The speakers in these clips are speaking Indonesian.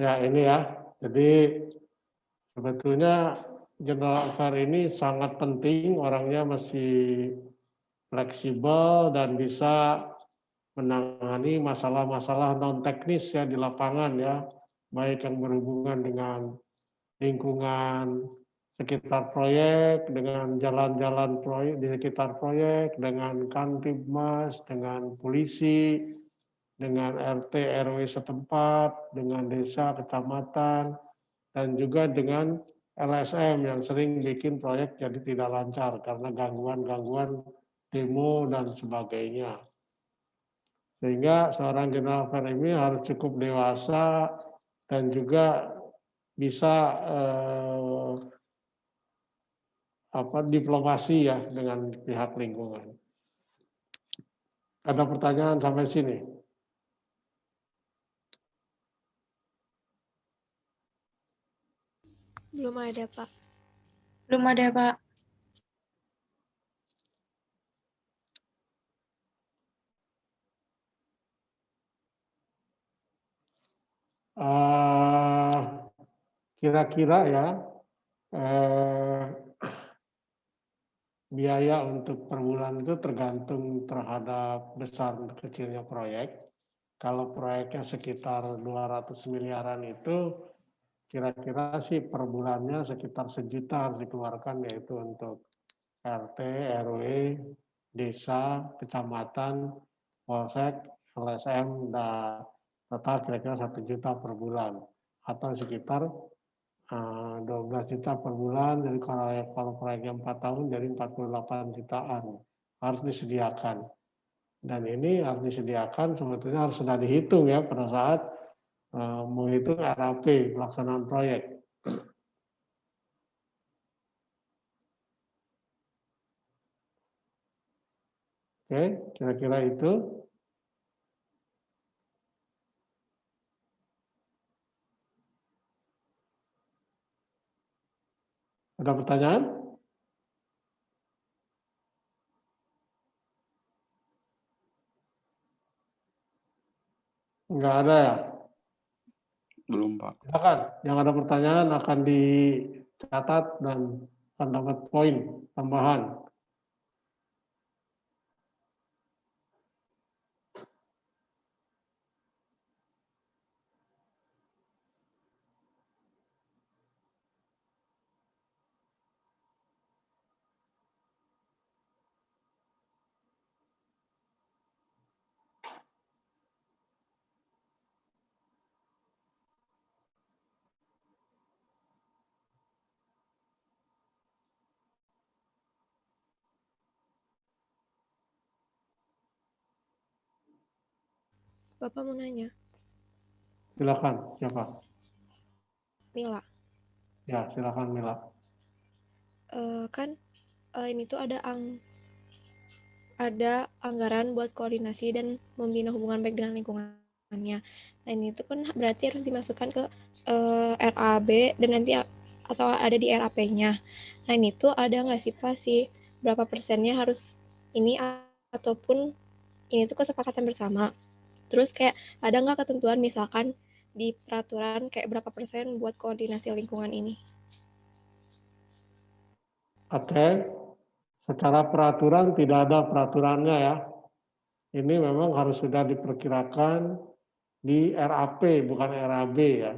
Ya ini ya, jadi sebetulnya general affair ini sangat penting, orangnya masih fleksibel dan bisa menangani masalah-masalah non teknis ya di lapangan ya, baik yang berhubungan dengan lingkungan sekitar proyek, dengan jalan-jalan proyek di sekitar proyek, dengan Kamtibmas, dengan polisi, dengan RT RW setempat, dengan desa, kecamatan, dan juga dengan LSM yang sering bikin proyek jadi tidak lancar karena gangguan-gangguan demo dan sebagainya. Sehingga seorang general affair ini harus cukup dewasa dan juga bisa diplomasi ya dengan pihak lingkungan. Ada pertanyaan sampai sini? Belum ada, Pak. Belum ada, Pak. Kira-kira ya biaya untuk per bulan itu tergantung terhadap besar kecilnya proyek. Kalau proyeknya sekitar 200 miliaran itu kira-kira sih per bulannya sekitar 1 juta harus dikeluarkan, yaitu untuk RT, RW, desa, kecamatan, polsek, LSM, dan total kira-kira 1 juta per bulan atau sekitar 12 juta per bulan. Jadi kalau proyeknya 4 tahun jadi 48 jutaan harus disediakan. Dan ini harus disediakan sebetulnya harus sudah dihitung ya pada saat menghitung RAP pelaksanaan proyek. Oke, kira-kira itu. Ada pertanyaan? Enggak ada ya? Belum, Pak. Silakan, yang ada pertanyaan akan dicatat dan akan dapat poin tambahan. Bapak mau nanya. Silakan, siapa? Mila. Ya, silakan Mila. Ini tuh ada anggaran buat koordinasi dan membina hubungan baik dengan lingkungannya. Nah ini tuh kan berarti harus dimasukkan ke RAB dan nanti atau ada di RAP-nya. Nah ini tuh ada nggak sih Pak sih berapa persennya harus ini ataupun ini tuh kesepakatan bersama. Terus kayak ada nggak ketentuan misalkan di peraturan kayak berapa persen buat koordinasi lingkungan ini? Oke, secara peraturan tidak ada peraturannya ya. Ini memang harus sudah diperkirakan di RAP bukan RAB ya.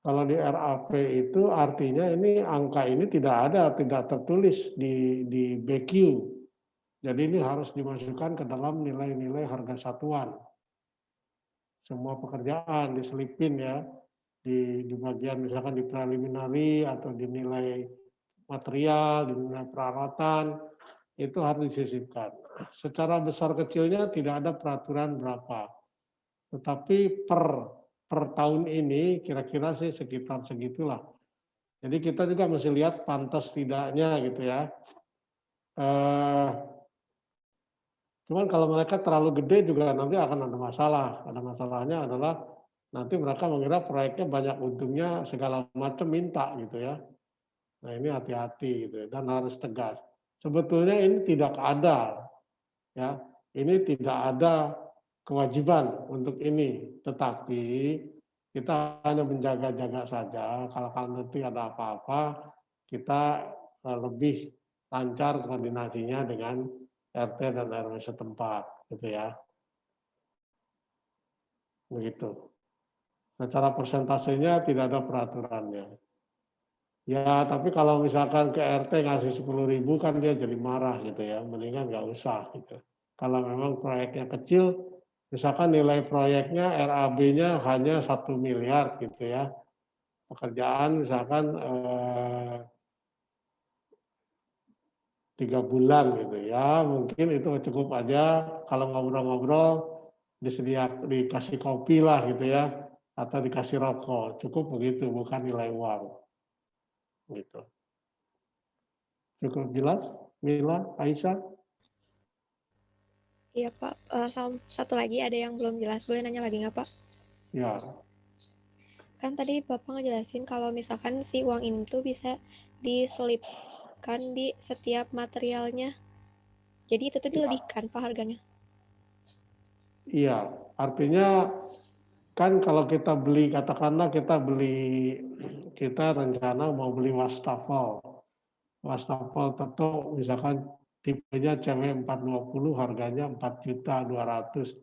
Kalau di RAP itu artinya ini angka ini tidak ada, tidak tertulis di BQ. Jadi ini harus dimasukkan ke dalam nilai-nilai harga satuan. Semua pekerjaan diselipin ya di bagian misalkan di preliminary atau di nilai material, di nilai peralatan itu harus disisipkan. Secara besar kecilnya tidak ada peraturan berapa. Tetapi per tahun ini kira-kira sih sekitar segitulah. Jadi kita juga mesti lihat pantas tidaknya gitu ya. Cuman kalau mereka terlalu gede juga nanti akan ada masalah. Ada masalahnya adalah nanti mereka mengira proyeknya banyak untungnya segala macam minta gitu ya. Nah ini hati-hati gitu dan harus tegas. Sebetulnya ini tidak ada ya. Ini tidak ada kewajiban untuk ini, tetapi Kita hanya menjaga-jaga saja. Kalau nanti ada apa-apa, kita lebih lancar koordinasinya dengan RT dan RW setempat, gitu ya. Begitu. Secara persentasenya tidak ada peraturannya. Ya, tapi kalau misalkan ke RT ngasih 10.000 kan dia jadi marah gitu ya. Mendingan nggak usah gitu. Kalau memang proyeknya kecil, misalkan nilai proyeknya RAB-nya hanya 1 miliar gitu ya. Pekerjaan misalkan 3 bulan gitu ya, mungkin itu cukup aja kalau ngobrol-ngobrol dikasih kopi lah gitu ya, atau dikasih rokok, cukup begitu, bukan nilai uang gitu. Cukup jelas, Mila, Aisyah? Iya Pak, satu lagi ada yang belum jelas, boleh nanya lagi nggak Pak? Ya. Kan tadi Bapak ngejelasin kalau misalkan si uang ini tuh bisa diselipkan di setiap materialnya. Jadi itu tuh dilebihkan Pak harganya. Iya, artinya kan kalau kita beli, katakanlah kita rencana mau beli wastafel. Wastafel tentu misalkan tipenya CW420 harganya 4.200.000.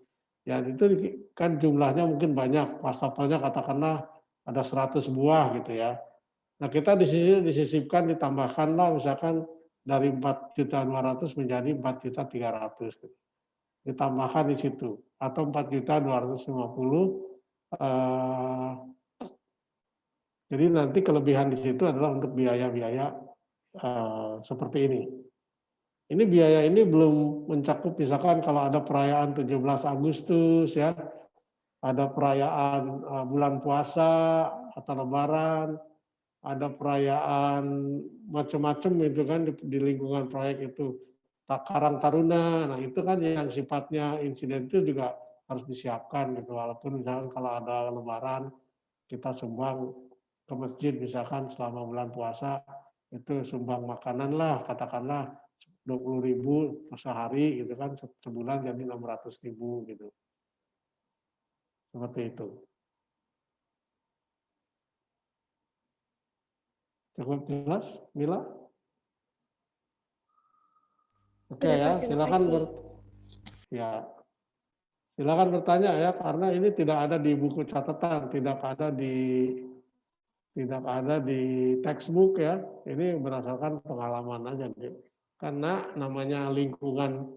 Ya itu kan jumlahnya mungkin banyak, wastafelnya katakanlah ada 100 buah gitu ya. Nah kita disisipkan, ditambahkanlah misalkan dari 4.200.000 menjadi 4.300.000. Gitu. Ditambahkan di situ, atau 4.250.000. Jadi nanti kelebihan di situ adalah untuk biaya-biaya seperti ini. Ini biaya ini belum mencakup misalkan kalau ada perayaan 17 Agustus ya, ada perayaan bulan puasa atau lebaran, ada perayaan macam-macam itu kan di lingkungan proyek itu. Karang Taruna, nah itu kan yang sifatnya insiden itu juga harus disiapkan gitu. Walaupun misalkan kalau ada lebaran kita sumbang ke masjid misalkan selama bulan puasa itu sumbang makanan lah katakanlah 20.000 sehari gitu kan, sebulan jadi 600.000 gitu. Seperti itu. Cukup jelas, Mila? Oke ya, silakan silakan bertanya ya, karena ini tidak ada di buku catatan, tidak ada di textbook ya. Ini berdasarkan pengalaman aja. Karena namanya lingkungan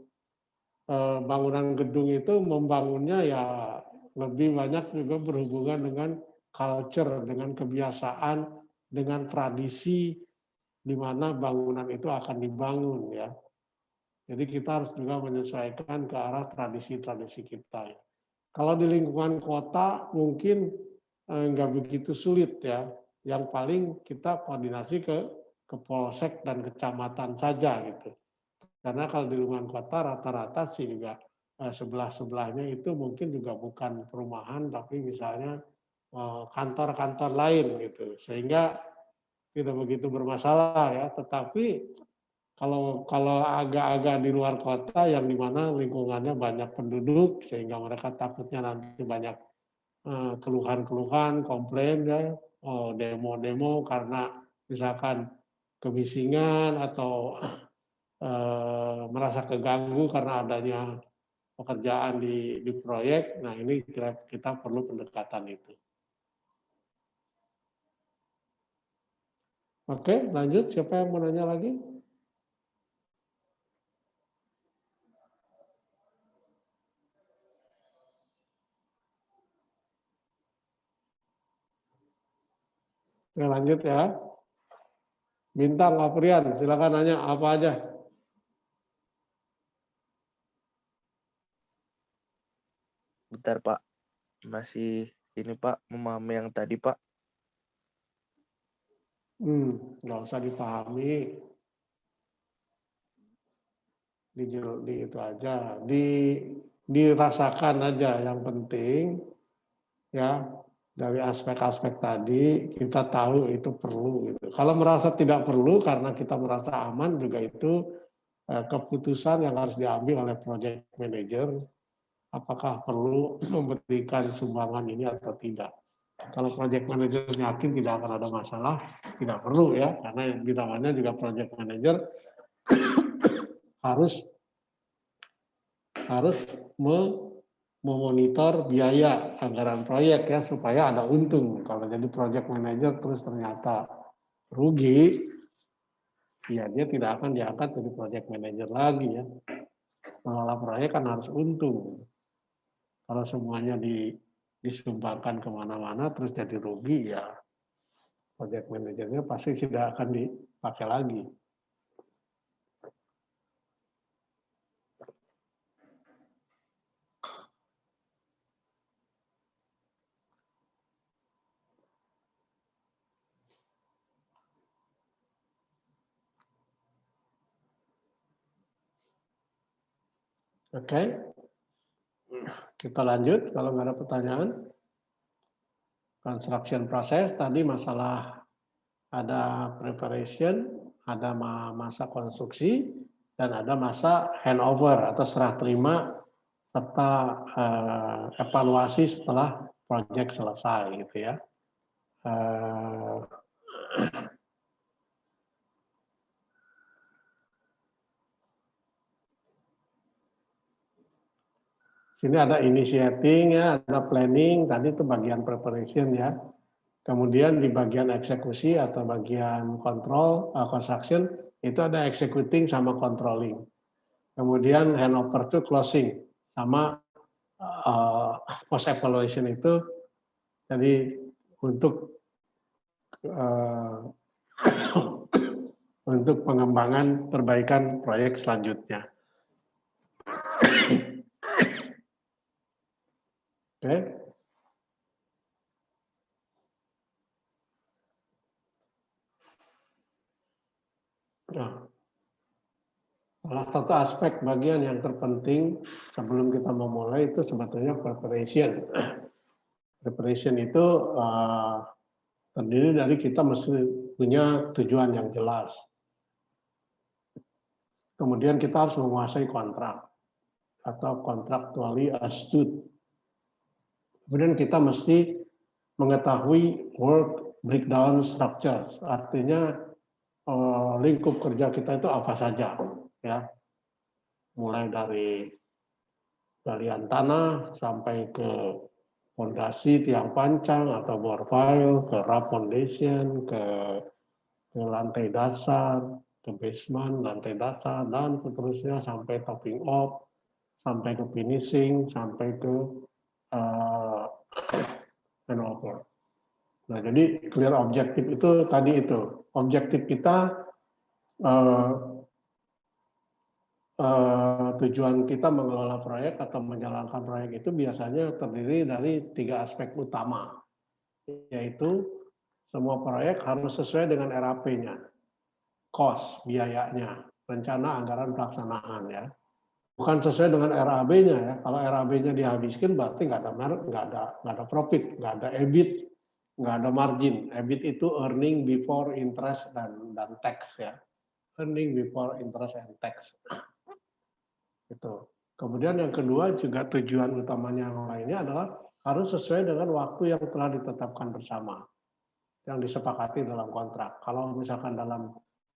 bangunan gedung itu membangunnya ya lebih banyak juga berhubungan dengan culture, dengan kebiasaan, dengan tradisi di mana bangunan itu akan dibangun ya. Jadi kita harus juga menyesuaikan ke arah tradisi-tradisi kita. Ya. Kalau di lingkungan kota mungkin nggak begitu sulit ya. Yang paling kita koordinasi ke polsek dan kecamatan saja gitu. Karena kalau di lingkungan kota rata-rata sih juga sebelah-sebelahnya itu mungkin juga bukan perumahan tapi misalnya kantor-kantor lain gitu. Sehingga tidak begitu bermasalah ya. Tetapi kalau agak-agak di luar kota yang di mana lingkungannya banyak penduduk sehingga mereka takutnya nanti banyak keluhan-keluhan, komplain ya, demo-demo karena misalkan kemisingan atau merasa keganggu karena adanya pekerjaan di proyek. Nah ini kita perlu pendekatan itu. Oke, lanjut. Siapa yang mau nanya lagi? Oke, lanjut ya. Bintang Aprian, silakan nanya apa aja. Bentar Pak, masih ini Pak, memahami yang tadi Pak. Nggak usah dipahami. Di itu aja, dirasakan aja yang penting ya dari aspek-aspek tadi kita tahu itu perlu gitu. Kalau merasa tidak perlu karena kita merasa aman juga itu keputusan yang harus diambil oleh project manager apakah perlu memberikan sumbangan ini atau tidak. Kalau project manager yakin tidak akan ada masalah, tidak perlu ya, karena yang namanya juga project manager harus memonitor biaya anggaran proyek ya supaya ada untung. Kalau jadi project manager terus ternyata rugi, ya dia tidak akan diangkat jadi project manager lagi ya. Mengelola proyek kan harus untung. Kalau semuanya disumbangkan kemana-mana terus jadi rugi ya project manajernya pasti tidak akan dipakai lagi. Oke, kita lanjut kalau nggak ada pertanyaan. Construction process tadi masalah ada preparation, ada masa konstruksi, dan ada masa handover atau serah terima serta evaluasi setelah proyek selesai gitu ya. Sini ada initiating ya, ada planning, tadi itu bagian preparation ya. Kemudian di bagian eksekusi atau bagian control, construction, itu ada executing sama controlling. Kemudian handover to closing, sama post evaluation itu, jadi untuk pengembangan perbaikan proyek selanjutnya. Oke. Nah, salah satu aspek bagian yang terpenting sebelum kita memulai itu sebetulnya preparation. Preparation itu terdiri dari kita mesti punya tujuan yang jelas. Kemudian kita harus menguasai kontrak atau contractually astute. Kemudian kita mesti mengetahui work breakdown structure, artinya lingkup kerja kita itu apa saja, ya, mulai dari galian tanah sampai ke fondasi tiang pancang atau bore pile, ke roof foundation, ke lantai dasar, ke basement, lantai dasar, dan seterusnya sampai topping off, sampai ke finishing, sampai ke handover. Nah, jadi clear objektif itu tadi itu. Objektif kita, tujuan kita mengelola proyek atau menjalankan proyek itu biasanya terdiri dari 3 aspek utama, yaitu semua proyek harus sesuai dengan RAP-nya, cost, biayanya, rencana anggaran pelaksanaan ya. Bukan sesuai dengan RAB-nya ya. Kalau RAB-nya dihabiskan berarti nggak ada profit, nggak ada EBIT, nggak ada margin. EBIT itu earning before interest dan tax ya. Earning before interest and tax. Itu. Kemudian yang kedua juga tujuan utamanya yang lainnya adalah harus sesuai dengan waktu yang telah ditetapkan bersama, yang disepakati dalam kontrak. Kalau misalkan dalam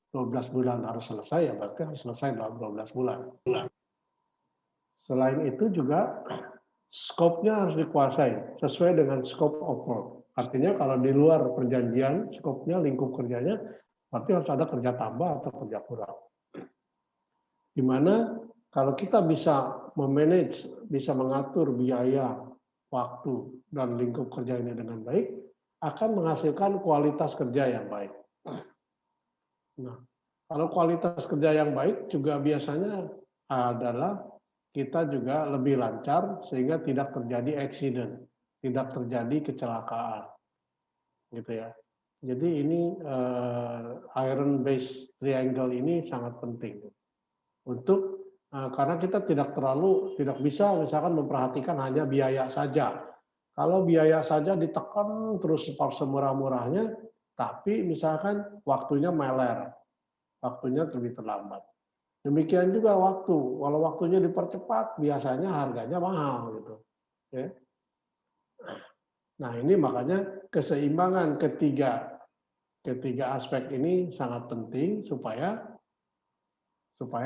12 bulan harus selesai, ya berarti harus selesai dalam 12 bulan. Selain itu juga skopnya harus dikuasai sesuai dengan scope of work. Artinya kalau di luar perjanjian, skopnya, lingkup kerjanya, berarti harus ada kerja tambah atau kerja kurang. Di mana kalau kita bisa memanage, bisa mengatur biaya, waktu, dan lingkup kerja ini dengan baik, akan menghasilkan kualitas kerja yang baik. Nah, kalau kualitas kerja yang baik juga biasanya adalah kita juga lebih lancar sehingga tidak terjadi accident, tidak terjadi kecelakaan, gitu ya. Jadi ini iron based triangle ini sangat penting untuk karena kita tidak bisa misalkan memperhatikan hanya biaya saja. Kalau biaya saja ditekan terus semurah-murahnya, tapi misalkan waktunya meler, waktunya lebih terlambat. Demikian juga waktu. Kalau waktunya dipercepat, biasanya harganya mahal gitu. Ya. Nah, ini makanya keseimbangan ketiga aspek ini sangat penting supaya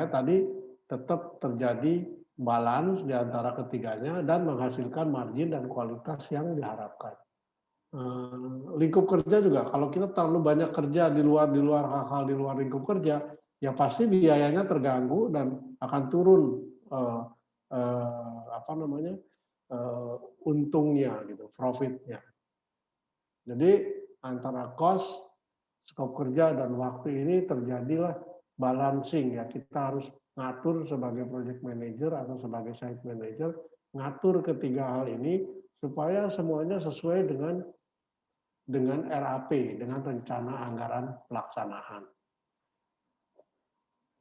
tadi tetap terjadi balance di antara ketiganya dan menghasilkan margin dan kualitas yang diharapkan. Lingkup kerja juga, kalau kita terlalu banyak kerja di luar hal-hal di luar lingkup kerja, ya pasti biayanya terganggu dan akan turun untungnya gitu, profitnya. Jadi antara cost, skop kerja dan waktu ini terjadilah balancing ya. Kita harus ngatur sebagai project manager atau sebagai site manager, ngatur ketiga hal ini supaya semuanya sesuai dengan RAP, dengan rencana anggaran pelaksanaan.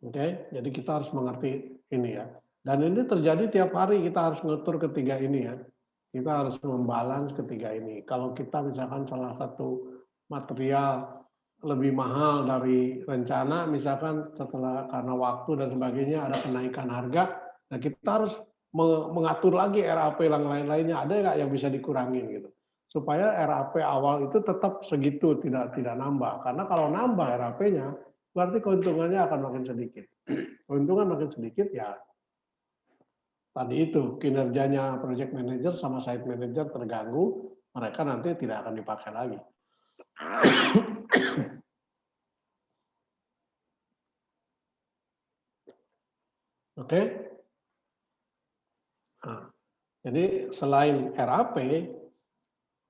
Oke, jadi kita harus mengerti ini ya. Dan ini terjadi tiap hari, kita harus ngatur ketiga ini ya. Kita harus membalance ketiga ini. Kalau kita misalkan salah satu material lebih mahal dari rencana, misalkan setelah karena waktu dan sebagainya ada kenaikan harga, nah kita harus mengatur lagi RAP yang lain-lainnya, ada nggak yang bisa dikurangin gitu. Supaya RAP awal itu tetap segitu, tidak nambah. Karena kalau nambah RAP-nya, berarti keuntungannya akan makin sedikit. Keuntungan makin sedikit ya tadi itu kinerjanya project manager sama site manager terganggu, mereka nanti tidak akan dipakai lagi. Oke. Nah, jadi selain RAP,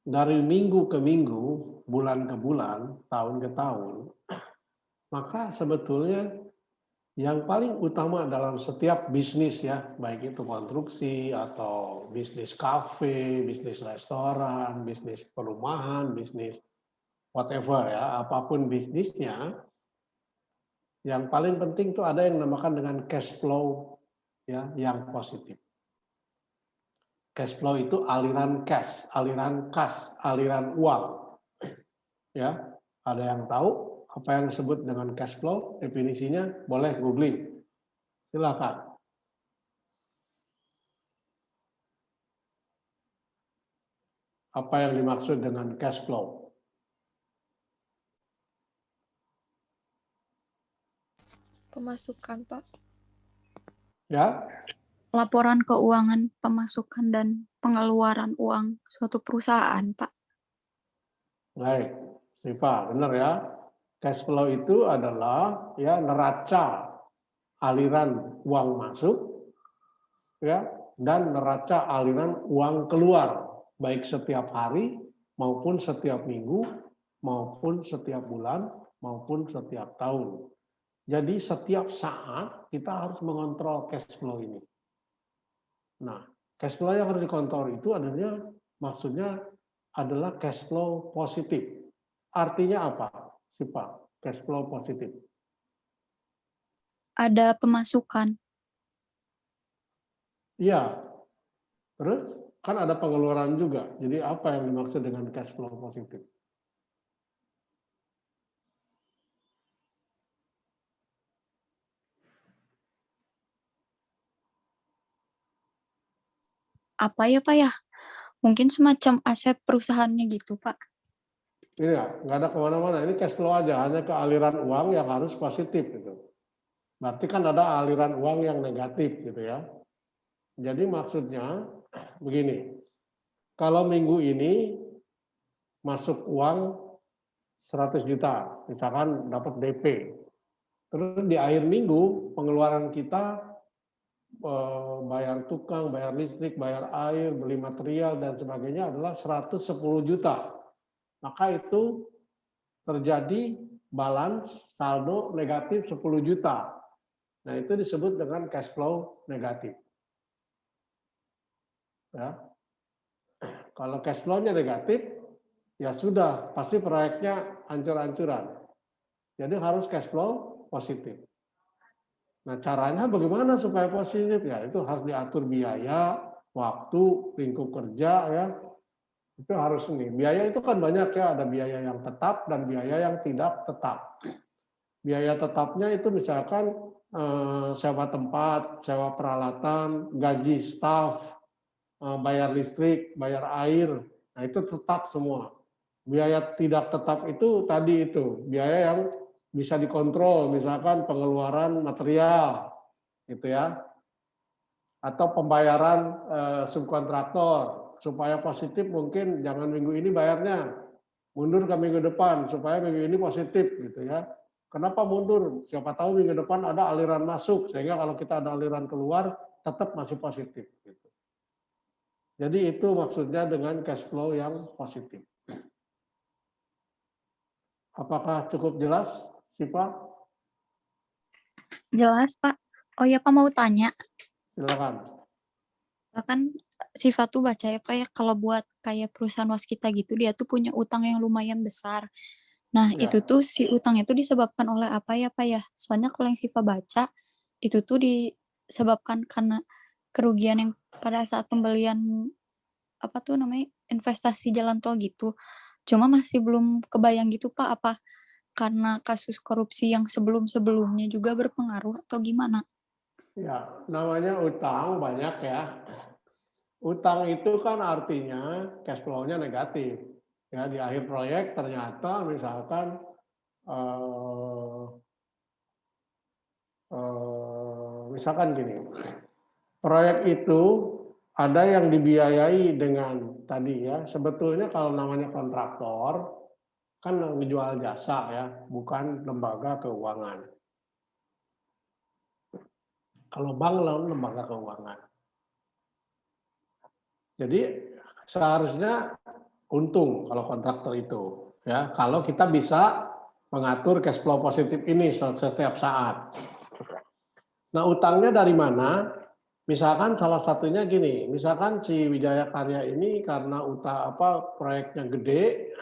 dari minggu ke minggu, bulan ke bulan, tahun ke tahun, maka sebetulnya yang paling utama dalam setiap bisnis ya, baik itu konstruksi atau bisnis kafe, bisnis restoran, bisnis perumahan, bisnis whatever ya, apapun bisnisnya, yang paling penting itu ada yang dinamakan dengan cash flow ya, yang positif. Cash flow itu aliran cash, aliran uang. Ya, ada yang tahu apa yang disebut dengan cash flow? Definisinya boleh googling. Silakan. Apa yang dimaksud dengan cash flow? Pemasukan, Pak. Ya, Laporan keuangan pemasukan dan pengeluaran uang suatu perusahaan, Pak. baik. Sipa, benar ya. Cash flow itu adalah ya neraca aliran uang masuk ya dan neraca aliran uang keluar baik setiap hari maupun setiap minggu maupun setiap bulan maupun setiap tahun. Jadi setiap saat kita harus mengontrol cash flow ini. Nah, cash flow yang harus dikontrol itu maksudnya adalah cash flow positif. Artinya apa, Sipa? Cash flow positif. Ada pemasukan. Iya. Terus kan ada pengeluaran juga. Jadi apa yang dimaksud dengan cash flow positif? Apa ya, Pak ya? Mungkin semacam aset perusahaannya gitu, Pak. Iya, nggak ada kemana-mana. Ini cash flow aja, hanya ke aliran uang yang harus positif gitu. Berarti kan ada aliran uang yang negatif gitu ya. Jadi maksudnya begini, kalau minggu ini masuk uang 100 juta, misalkan dapat DP. Terus di akhir minggu pengeluaran kita bayar tukang, bayar listrik, bayar air, beli material dan sebagainya adalah 110 juta. Maka itu terjadi balance saldo negatif 10 juta. Nah, itu disebut dengan cash flow negatif. Ya. Kalau cash flow-nya negatif, ya sudah, pasti proyeknya hancur-hancuran. Jadi harus cash flow positif. Nah, caranya bagaimana supaya positif? Ya, itu harus diatur biaya, waktu, lingkup kerja, ya. Itu harus ini. Biaya itu kan banyak ya, ada biaya yang tetap dan biaya yang tidak tetap. Biaya tetapnya itu misalkan sewa tempat, sewa peralatan, gaji staf, bayar listrik, bayar air. Nah, itu tetap semua. Biaya tidak tetap itu tadi itu, biaya yang bisa dikontrol, misalkan pengeluaran material, gitu ya, atau pembayaran subkontraktor. Supaya positif mungkin jangan minggu ini bayarnya, mundur ke minggu depan supaya minggu ini positif gitu ya. Kenapa mundur? Siapa tahu minggu depan ada aliran masuk sehingga kalau kita ada aliran keluar tetap masih positif. Gitu. Jadi itu maksudnya dengan cash flow yang positif. Apakah cukup jelas, Sipa? Jelas, Pak. Oh ya, Pak, mau tanya. Silakan. Kan Siva tuh baca ya Pak ya, kalau buat kayak perusahaan waskita gitu, dia tuh punya utang yang lumayan besar. Nah, Ya. itu tuh si utang itu disebabkan oleh apa ya Pak ya? Soalnya kalau yang Siva baca, itu tuh disebabkan karena kerugian yang pada saat pembelian apa tuh namanya investasi jalan tol gitu. Cuma masih belum kebayang gitu Pak, apa karena kasus korupsi yang sebelum-sebelumnya juga berpengaruh atau gimana? Ya, namanya utang banyak ya. Utang itu kan artinya cash flow-nya negatif. Ya, di akhir proyek ternyata misalkan misalkan gini, proyek itu ada yang dibiayai dengan tadi ya, sebetulnya kalau namanya kontraktor kan menjual jasa ya, bukan lembaga keuangan. Kalau bank lembaga keuangan. Jadi seharusnya untung kalau kontraktor itu ya, kalau kita bisa mengatur cash flow positif ini setiap saat. Nah, utangnya dari mana? Misalkan salah satunya gini, misalkan si Wijaya Karya ini karena proyeknya gede,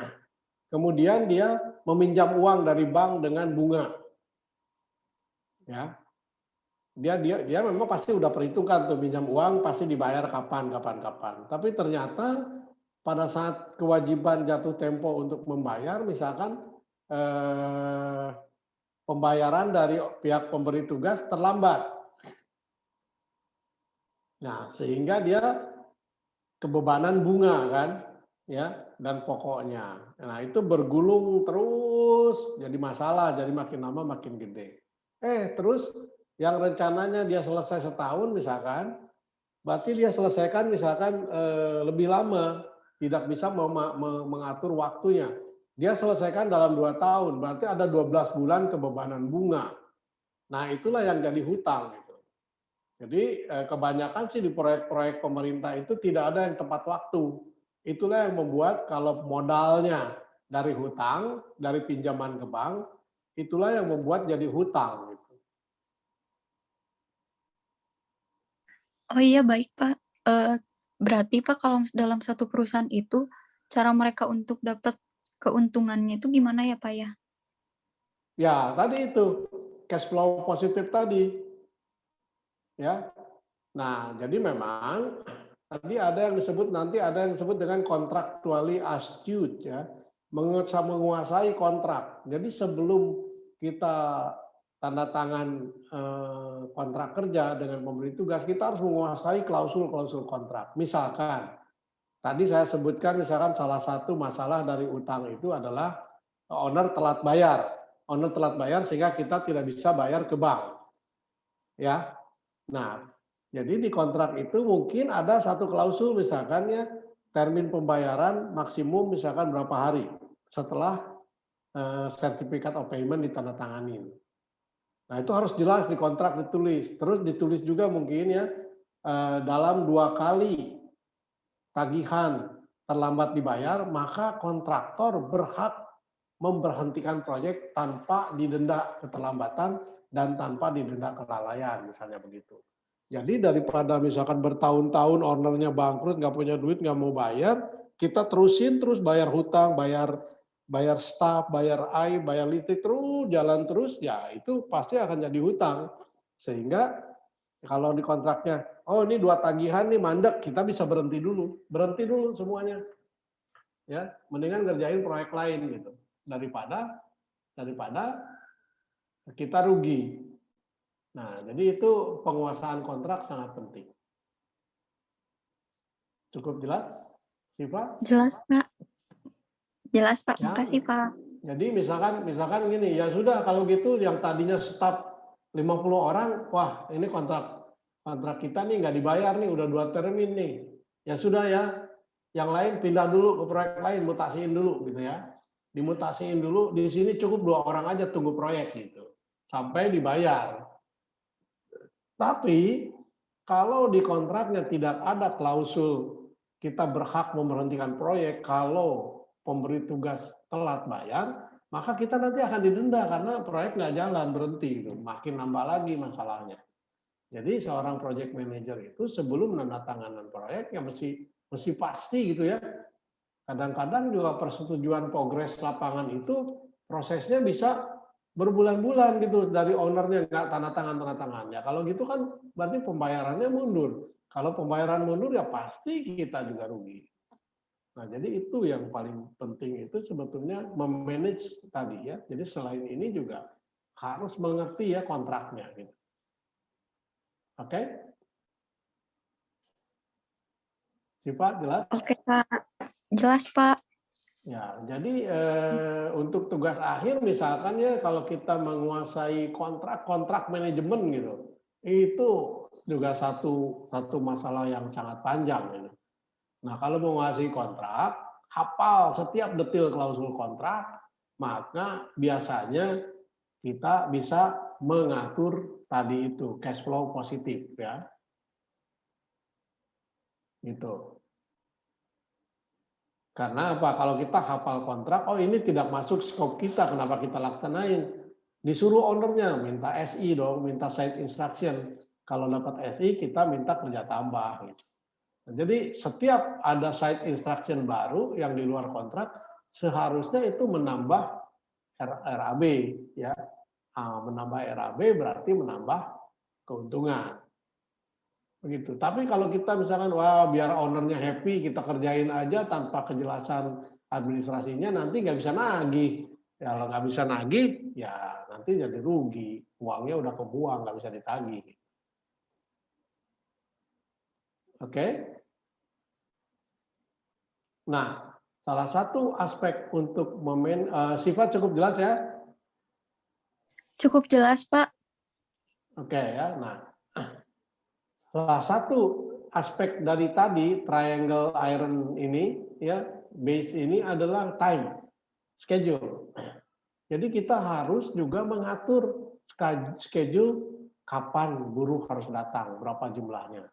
kemudian dia meminjam uang dari bank dengan bunga. Ya. Dia memang pasti udah perhitungkan tuh pinjam uang pasti dibayar kapan. Tapi ternyata pada saat kewajiban jatuh tempo untuk membayar, misalkan pembayaran dari pihak pemberi tugas terlambat. Nah, sehingga dia kebebanan bunga kan, ya, dan pokoknya. Nah, itu bergulung terus jadi masalah, jadi makin lama makin gede. Terus yang rencananya dia selesai setahun misalkan, berarti dia selesaikan misalkan lebih lama, tidak bisa mengatur waktunya. Dia selesaikan dalam 2 tahun, berarti ada 12 bulan kebebanan bunga. Nah, itulah yang jadi hutang. Gitu. Jadi kebanyakan sih di proyek-proyek pemerintah itu tidak ada yang tepat waktu. Itulah yang membuat kalau modalnya dari hutang, dari pinjaman ke bank, itulah yang membuat jadi hutang. Gitu. Oh iya baik Pak. Berarti Pak kalau dalam satu perusahaan itu cara mereka untuk dapat keuntungannya itu gimana ya Pak ya? Ya tadi itu cash flow positif tadi, ya. Nah jadi memang tadi ada yang disebut dengan contractually astute ya, menguasai kontrak. Jadi sebelum kita tanda tangan kontrak kerja dengan pemberi tugas, kita harus menguasai klausul-klausul kontrak. Misalkan, tadi saya sebutkan misalkan salah satu masalah dari utang itu adalah owner telat bayar. Owner telat bayar sehingga kita tidak bisa bayar ke bank. Ya. Nah, jadi di kontrak itu mungkin ada satu klausul misalkan ya, termin pembayaran maksimum misalkan berapa hari setelah sertifikat of payment ditandatangani. Nah itu harus jelas di kontrak ditulis. Terus ditulis juga mungkin ya dalam 2 kali tagihan terlambat dibayar, maka kontraktor berhak memberhentikan proyek tanpa didenda keterlambatan dan tanpa didenda kelalaian, misalnya begitu. Jadi daripada misalkan bertahun-tahun ownernya bangkrut, nggak punya duit, nggak mau bayar, kita terusin terus bayar hutang, bayar staf, bayar air, bayar listrik terus jalan terus, ya itu pasti akan jadi hutang. Sehingga kalau di kontraknya, oh ini 2 tagihan nih mandek, kita bisa berhenti dulu semuanya. Ya, mendingan ngerjain proyek lain gitu daripada kita rugi. Nah, jadi itu penguasaan kontrak sangat penting. Cukup jelas, Siva? Jelas, Pak. Jelas, Pak. Ya. Makasih, Pak. Jadi misalkan gini, ya sudah kalau gitu yang tadinya staf 50 orang, wah ini kontrak kita nih nggak dibayar nih, udah 2 termin nih. Ya sudah ya, yang lain pindah dulu ke proyek lain, mutasiin dulu gitu ya. Dimutasiin dulu, di sini cukup 2 orang aja tunggu proyek gitu. Sampai dibayar. Tapi kalau di kontraknya tidak ada klausul kita berhak memberhentikan proyek kalau pemberi tugas telat bayar, maka kita nanti akan didenda karena proyek nggak jalan, berhenti. Gitu. Makin nambah lagi masalahnya. Jadi seorang project manager itu sebelum menandatanganan proyek ya mesti pasti gitu ya. Kadang-kadang juga persetujuan progres lapangan itu prosesnya bisa berbulan-bulan gitu dari ownernya nggak tanda tangan. Ya kalau gitu kan berarti pembayarannya mundur. Kalau pembayaran mundur ya pasti kita juga rugi. Nah jadi itu yang paling penting itu sebetulnya memanage tadi ya. Jadi selain ini juga harus mengerti ya kontraknya. Gitu. Oke? Siapa jelas? Oke, Pak. Jelas, Pak. Ya, jadi untuk tugas akhir misalkan ya kalau kita menguasai kontrak manajemen gitu, itu juga satu masalah yang sangat panjang. Gitu. Nah, kalau menguasai kontrak, hafal setiap detil klausul kontrak, maka biasanya kita bisa mengatur tadi itu cash flow positif ya. Gitu. Karena apa? Kalau kita hafal kontrak, oh ini tidak masuk skop kita, kenapa kita laksanain? Disuruh ownernya, minta SI dong, minta site instruction. Kalau dapat SI, kita minta kerja tambah. Gitu. Nah, jadi setiap ada site instruction baru yang di luar kontrak, seharusnya itu menambah RAB. Ya. Menambah RAB berarti menambah keuntungan. Begitu. Tapi kalau kita misalkan wah biar ownernya happy kita kerjain aja tanpa kejelasan administrasinya nanti nggak bisa nagih. Ya, kalau nggak bisa nagih ya nanti jadi rugi. Uangnya udah kebuang nggak bisa ditagih. Oke. Nah, salah satu aspek untuk sifat cukup jelas ya. Cukup jelas, Pak. Oke ya. Nah, salah satu aspek dari tadi triangle iron ini ya base ini adalah time schedule. Jadi kita harus juga mengatur schedule kapan buruh harus datang, berapa jumlahnya.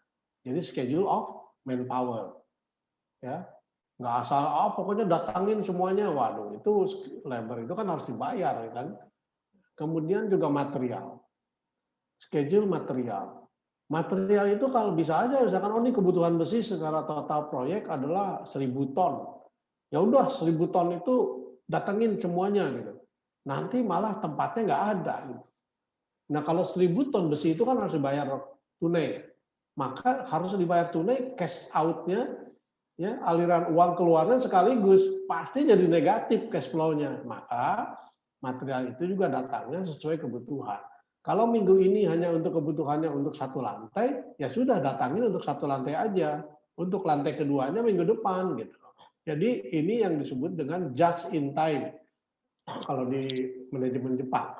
Jadi schedule of manpower. Ya. Nggak asal pokoknya datangin semuanya. Waduh, itu labor itu kan harus dibayar kan. Kemudian juga material. Schedule material. Material itu kalau bisa aja misalkan ini kebutuhan besi secara total proyek adalah 1.000 ton. Ya udah 1.000 ton itu datangin semuanya gitu. Nanti malah tempatnya nggak ada. Gitu. Nah kalau 1.000 ton besi itu kan harus dibayar tunai. Maka harus dibayar tunai cash out-nya, ya, aliran uang keluarnya sekaligus pasti jadi negatif cash flow-nya. Maka material itu juga datangnya sesuai kebutuhan. Kalau minggu ini hanya untuk kebutuhannya untuk 1 lantai, ya sudah datangin untuk 1 lantai aja. Untuk lantai keduanya minggu depan gitu. Jadi ini yang disebut dengan just in time kalau di manajemen Jepang.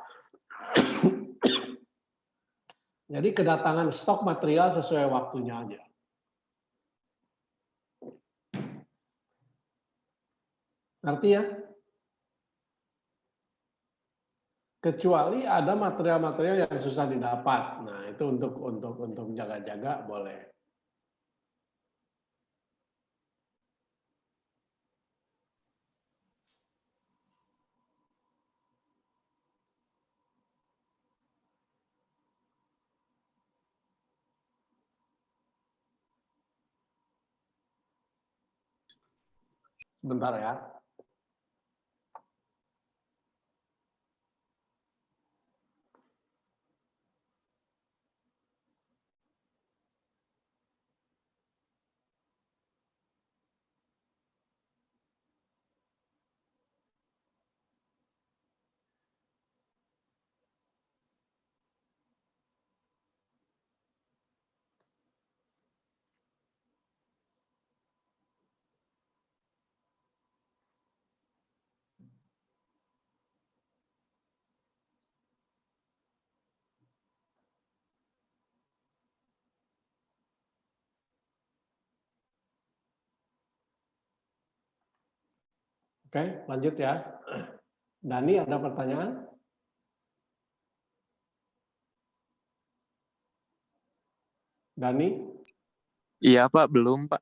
Jadi kedatangan stok material sesuai waktunya aja. Ngerti ya? Kecuali ada material-material yang susah didapat. Nah, itu untuk jaga-jaga boleh. Sebentar ya. Oke, lanjut ya. Dani, ada pertanyaan? Dani? Iya Pak, belum Pak.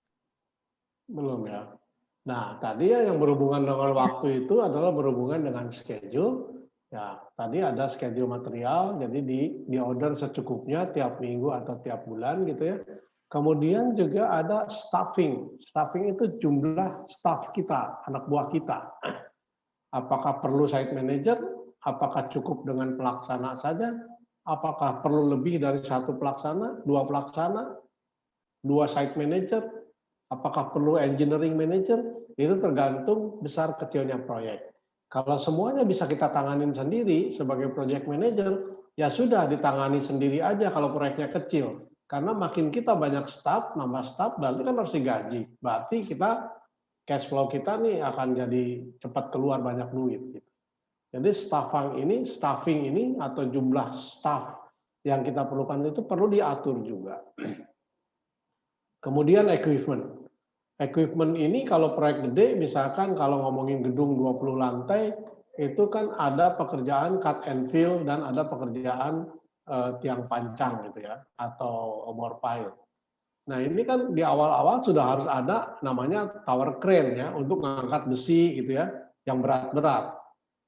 Belum ya. Nah, tadi ya yang berhubungan dengan waktu itu adalah berhubungan dengan schedule. Ya, tadi ada schedule material, jadi di order secukupnya tiap minggu atau tiap bulan gitu ya. Kemudian juga ada staffing. Staffing itu jumlah staff kita, anak buah kita. Apakah perlu site manager? Apakah cukup dengan pelaksana saja? Apakah perlu lebih dari satu pelaksana, dua pelaksana, dua site manager? Apakah perlu engineering manager? Itu tergantung besar kecilnya proyek. Kalau semuanya bisa kita tanganin sendiri sebagai project manager, ya sudah ditangani sendiri aja kalau proyeknya kecil. Karena makin kita banyak staff, nambah staff, berarti kan harus digaji. Berarti kita cash flow kita nih akan jadi cepat keluar banyak duit. Gitu. Jadi staffing ini atau jumlah staff yang kita perlukan itu perlu diatur juga. Kemudian equipment. Equipment ini kalau proyek gede, misalkan kalau ngomongin gedung 20 lantai, itu kan ada pekerjaan cut and fill dan ada pekerjaan tiang pancang gitu ya, atau obor pile. Nah ini kan di awal-awal sudah harus ada namanya tower crane ya, untuk mengangkat besi gitu ya, yang berat-berat.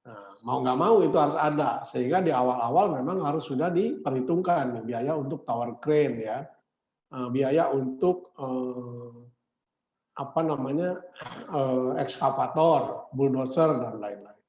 Nah, mau nggak mau itu harus ada, sehingga di awal-awal memang harus sudah diperhitungkan biaya untuk tower crane ya, biaya untuk ekskavator, bulldozer dan lain-lain.